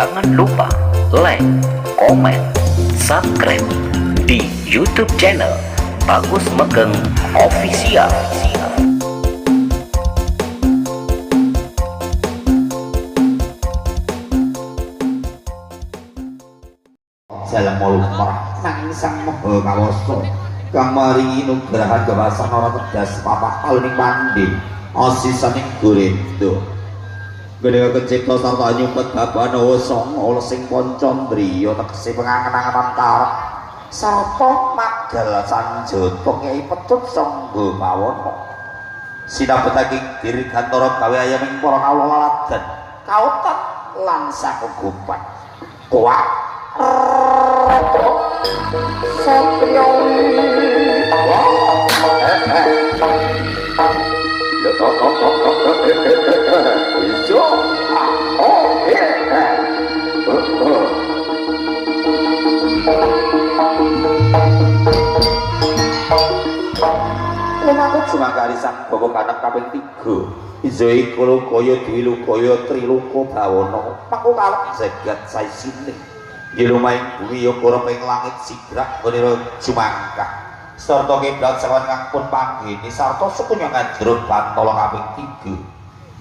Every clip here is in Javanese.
Jangan lupa like, komen, subscribe di YouTube channel Bagus Megeng Official. Jalan molumrah nanging sang moho kawoso kang maringi nugrahan gawasan ora tegas papak paling pandi asisaning Gurindra gede kecipta sarta nyumpet babana sanga lesing Pancandriya tegese pengangen-angenan karep sarta magal sanjata Kyai Petut Sangga Pawana sinabetaking dirgantara gawe ayaming para kawula laladan kautat lan sakegupan kuat Satrio lumakut sumangkari sang Bapa Kanak kaping 3 Izoi kula kaya dwilukaya triluka bawana mangko kalep jagat saisining di rumah bumi ya kurang langit sigrak menira jumangkah sarta kiblat sawan ngangpun panggini sarta sepunya ngajrut bantala kaping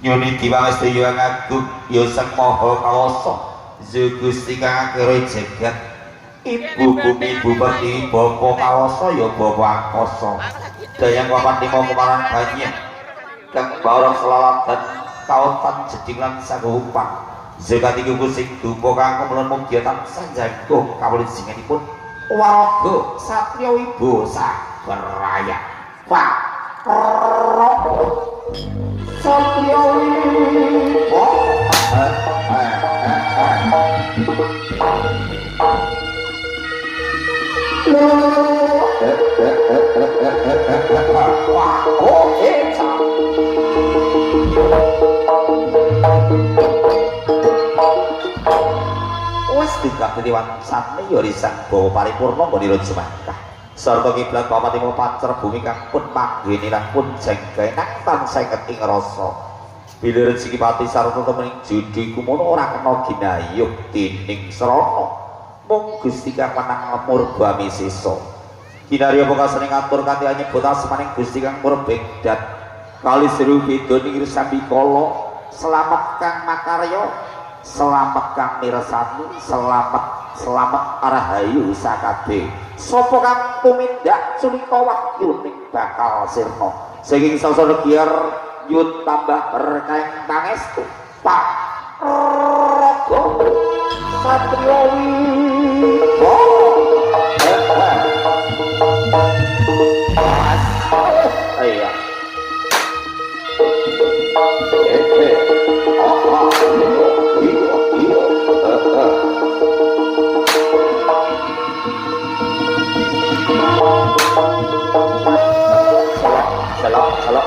3 nyuni diwangesti ya ngagung ya sang maha kawasa Gusti kang akira jagat ibu bumi ibu pertiwi bapa kawasa ya bapa angkasa dayang papan lima kemaran banyak kang barang selaladan kautan jeding lan sagupan zakat iki sing dupa kang kemulon mugia tansah jaga kawula singenipun waraga satriya wibo sabraya pak satriya wibo tingkat dewan sane ya risang bawa paripurna menira jumangkah sarta kiblat pamati pacer bumi kang pun panggene lan pun jenggae nang tansah keting rasa bila rezeki pati sarta temening judi kumono ora kena ginayuh dening srana mung Gusti kang menang lemur bami sesa kinarya pokasane ngatur kanthi nyebut asmaning Gusti kang murbegdat kali seru beda ning sambikala selamat kang makarya selamat kang mirsani selamat arahayu sakabeh sapa kang tumindak sulika wahyuning bakal sirna saking sasana giar yut tambah berkah pangestu pak raga satriya wibo iya salah salah